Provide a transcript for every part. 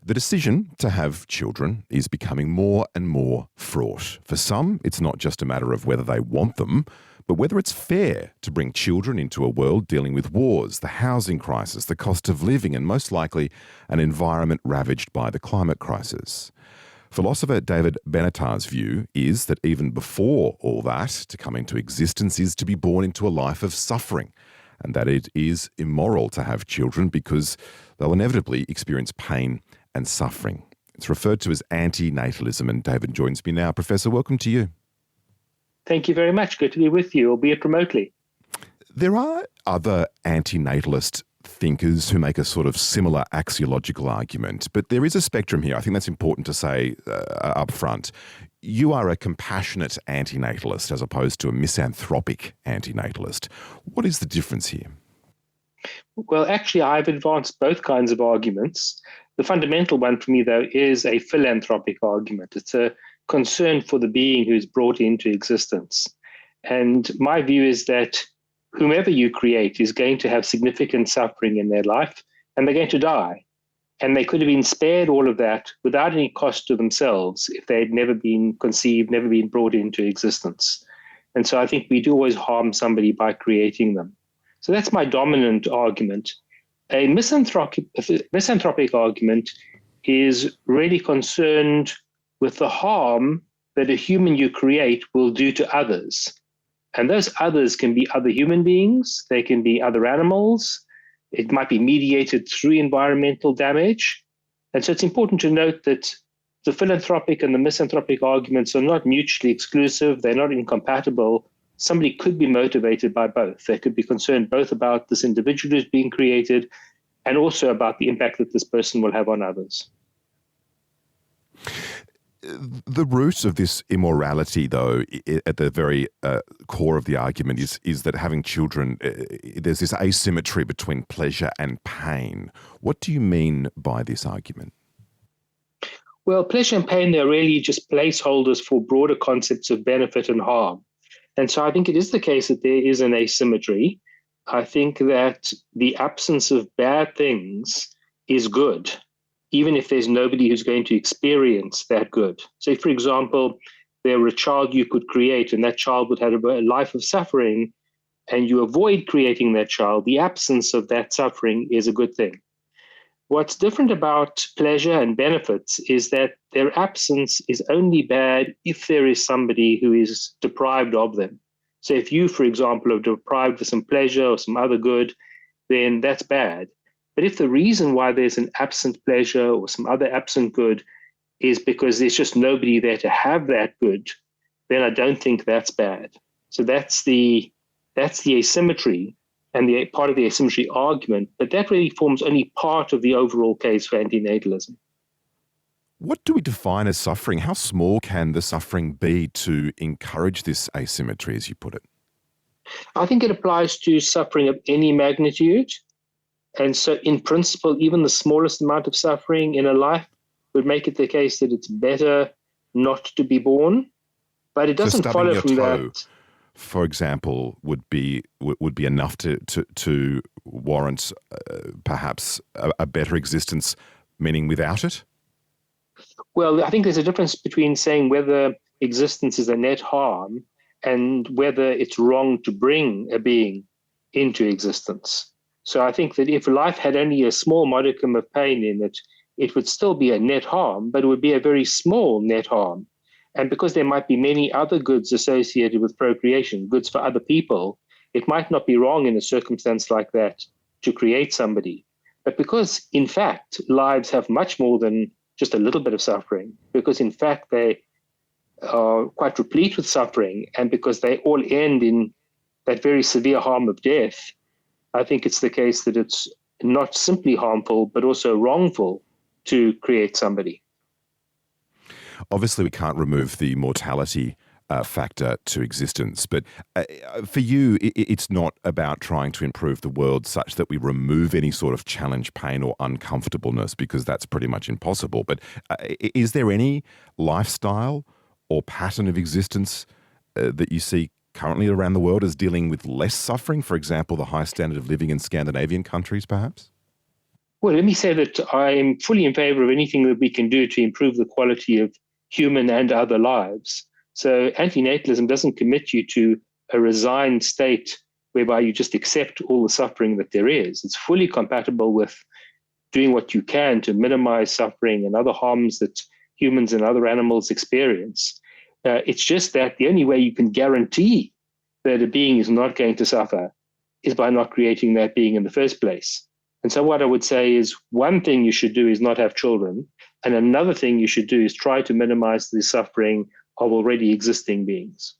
The decision to have children is becoming more and more fraught. For some, it's not just a matter of whether they want them, but whether it's fair to bring children into a world dealing with wars, the housing crisis, the cost of living, and most likely an environment ravaged by the climate crisis. Philosopher David Benatar's view is that even before all that, to come into existence is to be born into a life of suffering, and that it is immoral to have children because they'll inevitably experience pain and suffering. It's referred to as anti-natalism, and David joins me now. Professor, welcome to you. Thank you very much. Good to be with you, albeit remotely. There are other anti-natalist thinkers who make a sort of similar axiological argument, but there is a spectrum here. I think that's important to say up front. You are a compassionate anti-natalist as opposed to a misanthropic anti-natalist. What is the difference here? Well, actually, I've advanced both kinds of arguments. The fundamental one for me, though, is a philanthropic argument. It's a concern for the being who's brought into existence. And my view is that whomever you create is going to have significant suffering in their life, and they're going to die. And they could have been spared all of that without any cost to themselves if they had never been conceived, never been brought into existence. And so I think we do always harm somebody by creating them. So that's my dominant argument. A misanthropic argument is really concerned with the harm that a human you create will do to others. And those others can be other human beings, they can be other animals, it might be mediated through environmental damage. And so it's important to note that the philanthropic and the misanthropic arguments are not mutually exclusive, they're not incompatible. Somebody could be motivated by both. They could be concerned both about this individual who's being created and also about the impact that this person will have on others. The root of this immorality, though, at the very core of the argument is that having children, there's this asymmetry between pleasure and pain. What do you mean by this argument? Well, pleasure and pain, they're really just placeholders for broader concepts of benefit and harm. And so I think it is the case that there is an asymmetry. I think that the absence of bad things is good, even if there's nobody who's going to experience that good. So if, for example, there were a child you could create and that child would have a life of suffering and you avoid creating that child, the absence of that suffering is a good thing. What's different about pleasure and benefits is that their absence is only bad if there is somebody who is deprived of them. So if you, for example, are deprived of some pleasure or some other good, then that's bad. But if the reason why there's an absent pleasure or some other absent good is because there's just nobody there to have that good, then I don't think that's bad. So that's the asymmetry and the part of the asymmetry argument, but that really forms only part of the overall case for antinatalism. What do we define as suffering? How small can the suffering be to encourage this asymmetry, as you put it? I think it applies to suffering of any magnitude. And so in principle, even the smallest amount of suffering in a life would make it the case that it's better not to be born. But it doesn't follow from that. For example, would be enough to warrant perhaps a better existence, meaning without it? Well, I think there's a difference between saying whether existence is a net harm and whether it's wrong to bring a being into existence. So I think that if life had only a small modicum of pain in it, it would still be a net harm, but it would be a very small net harm. And because there might be many other goods associated with procreation, goods for other people, it might not be wrong in a circumstance like that to create somebody. But because, in fact, lives have much more than just a little bit of suffering, because, in fact, they are quite replete with suffering, and because they all end in that very severe harm of death, I think it's the case that it's not simply harmful, but also wrongful to create somebody. Obviously, we can't remove the mortality factor to existence, but for you, it's not about trying to improve the world such that we remove any sort of challenge, pain or uncomfortableness, because that's pretty much impossible. But is there any lifestyle or pattern of existence that you see currently around the world as dealing with less suffering? For example, the high standard of living in Scandinavian countries, perhaps? Well, let me say that I'm fully in favor of anything that we can do to improve the quality of human and other lives. So antinatalism doesn't commit you to a resigned state whereby you just accept all the suffering that there is. It's fully compatible with doing what you can to minimize suffering and other harms that humans and other animals experience. It's just that the only way you can guarantee that a being is not going to suffer is by not creating that being in the first place. And so what I would say is one thing you should do is not have children. And another thing you should do is try to minimize the suffering of already existing beings.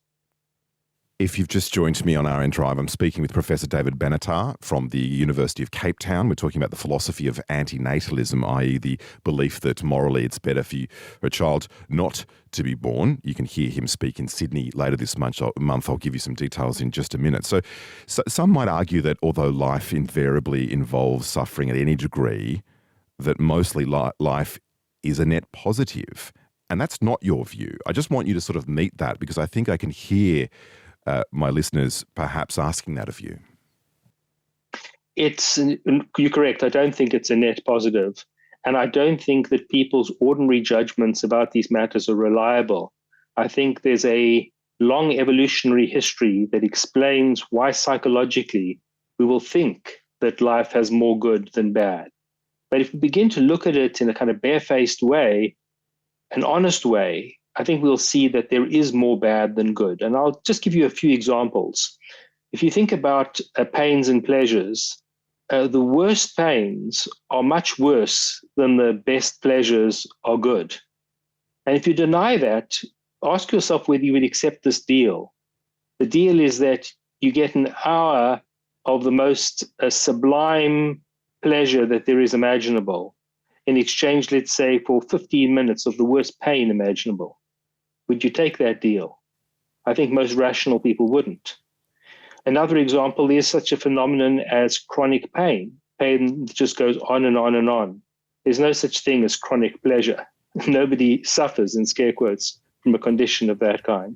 If you've just joined me on RN Drive, I'm speaking with Professor David Benatar from the University of Cape Town. We're talking about the philosophy of antinatalism, i.e. the belief that morally it's better for a child not to be born. You can hear him speak in Sydney later this month. I'll give you some details in just a minute. So some might argue that although life invariably involves suffering at any degree, that mostly life is a net positive. And that's not your view. I just want you to sort of meet that, because I think I can hear my listeners perhaps asking that of you. You're correct. I don't think it's a net positive. And I don't think that people's ordinary judgments about these matters are reliable. I think there's a long evolutionary history that explains why psychologically we will think that life has more good than bad. But if we begin to look at it in a kind of barefaced way, an honest way, I think we'll see that there is more bad than good. And I'll just give you a few examples. If you think about pains and pleasures, the worst pains are much worse than the best pleasures are good. And if you deny that, ask yourself whether you would accept this deal. The deal is that you get an hour of the most sublime pleasure that there is imaginable in exchange, let's say, for 15 minutes of the worst pain imaginable. Would you take that deal? I think most rational people wouldn't. Another example is such a phenomenon as chronic pain. Pain just goes on and on and on. There's no such thing as chronic pleasure. Nobody suffers, in scare quotes, from a condition of that kind.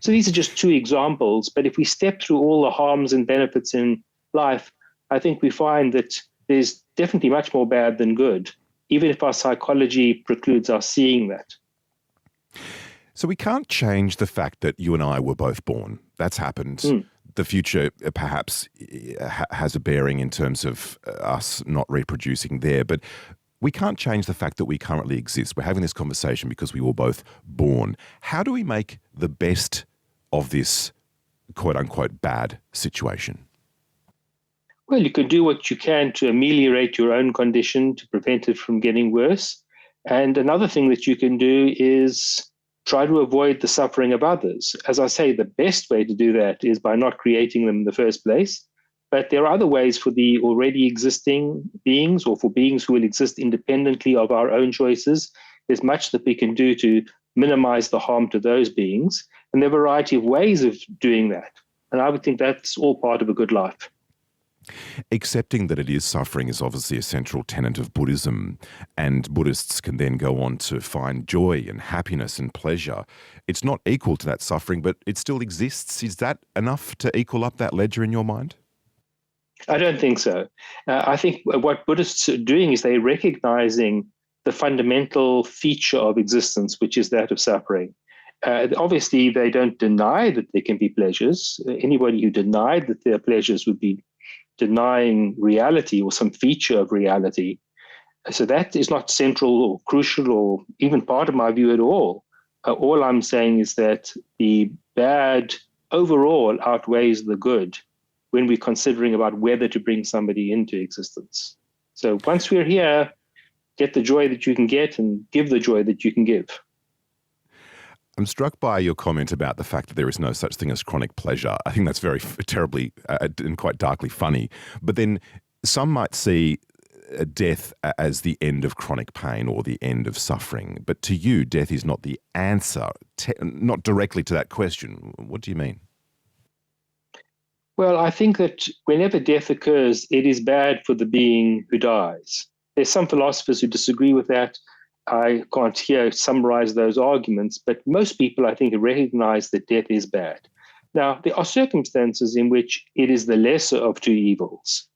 So these are just two examples. But if we step through all the harms and benefits in life, I think we find that there's definitely much more bad than good, even if our psychology precludes us seeing that. So we can't change the fact that you and I were both born. That's happened. The future perhaps has a bearing in terms of us not reproducing there, but we can't change the fact that we currently exist. We're having this conversation because we were both born. How do we make the best of this quote-unquote bad situation? Well, you can do what you can to ameliorate your own condition, to prevent it from getting worse. And another thing that you can do is try to avoid the suffering of others. As I say, the best way to do that is by not creating them in the first place. But there are other ways for the already existing beings, or for beings who will exist independently of our own choices. There's much that we can do to minimize the harm to those beings. And there are a variety of ways of doing that. And I would think that's all part of a good life. Accepting that it is suffering is obviously a central tenet of Buddhism, and Buddhists can then go on to find joy and happiness and pleasure. It's not equal to that suffering, but it still exists. Is that enough to equal up that ledger in your mind? I don't think so. I think what Buddhists are doing is they're recognizing the fundamental feature of existence, which is that of suffering. Obviously, they don't deny that there can be pleasures. Anybody who denied that there are pleasures would be denying reality or some feature of reality. So that is not central or crucial or even part of my view at all. All I'm saying is that the bad overall outweighs the good when we're considering about whether to bring somebody into existence. So once we're here, get the joy that you can get and give the joy that you can give. I'm struck by your comment about the fact that there is no such thing as chronic pleasure. I think that's very terribly and quite darkly funny. But then some might see death as the end of chronic pain or the end of suffering. But to you, death is not the answer, not directly to that question. What do you mean? Well, I think that whenever death occurs, it is bad for the being who dies. There's some philosophers who disagree with that. I can't here summarize those arguments, but most people, I think, recognize that death is bad. Now, there are circumstances in which it is the lesser of two evils.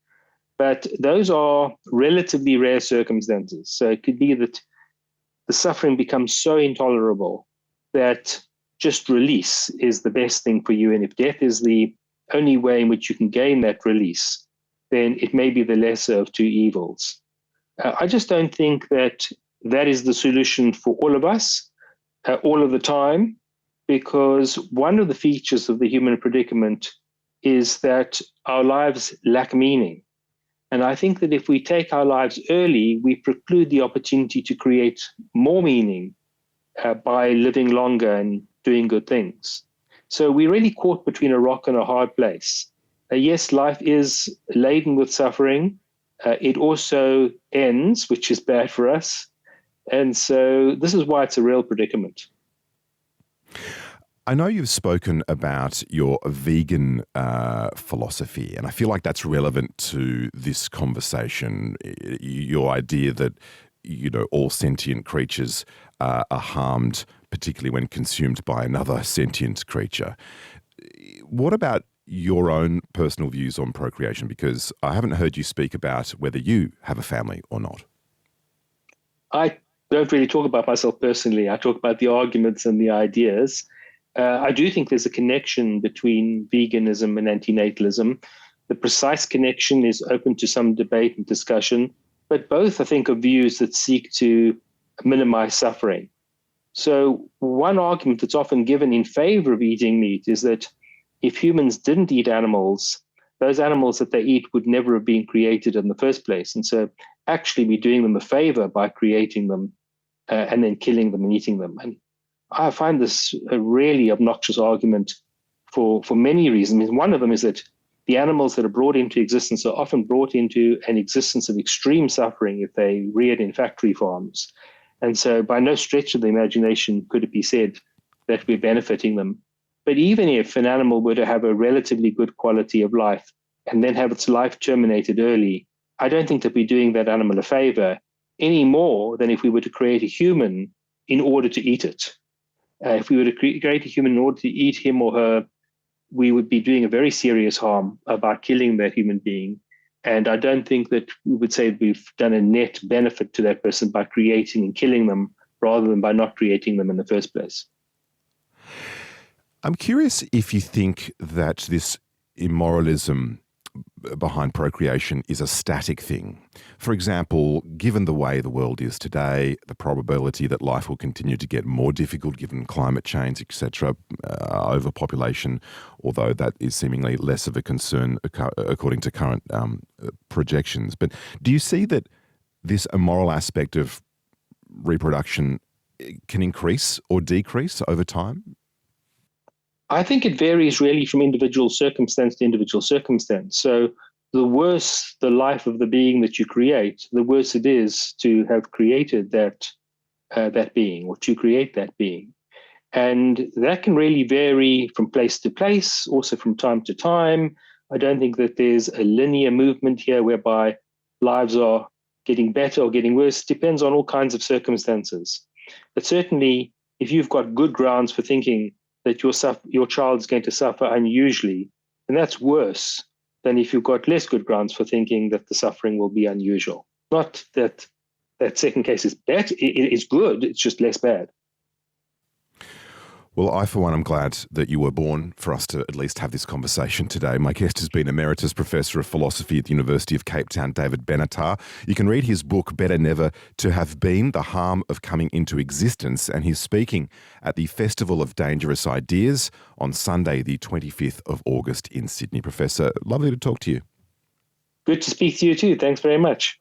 But those are relatively rare circumstances. So it could be that the suffering becomes so intolerable that just release is the best thing for you. And if death is the only way in which you can gain that release, then it may be the lesser of two evils. I just don't think that that is the solution for all of us, all of the time, because one of the features of the human predicament is that our lives lack meaning. And I think that if we take our lives early, we preclude the opportunity to create more meaning by living longer and doing good things. So we're really caught between a rock and a hard place. Yes, life is laden with suffering. It also ends, which is bad for us. And so this is why it's a real predicament. I know you've spoken about your vegan philosophy, and I feel like that's relevant to this conversation. Your idea that, all sentient creatures are harmed, particularly when consumed by another sentient creature. What about your own personal views on procreation? Because I haven't heard you speak about whether you have a family or not. I don't really talk about myself personally. I talk about the arguments and the ideas. I do think there's a connection between veganism and antinatalism. The precise connection is open to some debate and discussion, but both, I think, are views that seek to minimize suffering. So one argument that's often given in favor of eating meat is that if humans didn't eat animals, those animals that they eat would never have been created in the first place. And so actually we're doing them a favor by creating them and then killing them and eating them. And I find this a really obnoxious argument for many reasons. One of them is that the animals that are brought into existence are often brought into an existence of extreme suffering if they reared in factory farms. And so by no stretch of the imagination could it be said that we're benefiting them. But even if an animal were to have a relatively good quality of life and then have its life terminated early, I don't think that we're doing that animal a favor any more than if we were to create a human in order to eat it. If we were to create a human in order to eat him or her, we would be doing a very serious harm by killing that human being. And I don't think that we would say we've done a net benefit to that person by creating and killing them rather than by not creating them in the first place. I'm curious if you think that this immoralism behind procreation is a static thing. For example, given the way the world is today, the probability that life will continue to get more difficult given climate change, etc., overpopulation, although that is seemingly less of a concern according to current projections. But do you see that this immoral aspect of reproduction can increase or decrease over time? I think it varies really from individual circumstance to individual circumstance. So the worse the life of the being that you create, the worse it is to have created that being or to create that being. And that can really vary from place to place, also from time to time. I don't think that there's a linear movement here whereby lives are getting better or getting worse. It depends on all kinds of circumstances. But certainly, if you've got good grounds for thinking that your child is going to suffer unusually, and that's worse than if you've got less good grounds for thinking that the suffering will be unusual. Not that that second case is bad, it's good, it's just less bad. Well, I, for one, am glad that you were born for us to at least have this conversation today. My guest has been Emeritus Professor of Philosophy at the University of Cape Town, David Benatar. You can read his book, Better Never to Have Been, The Harm of Coming into Existence, and he's speaking at the Festival of Dangerous Ideas on Sunday, the 25th of August in Sydney. Professor, lovely to talk to you. Good to speak to you too. Thanks very much.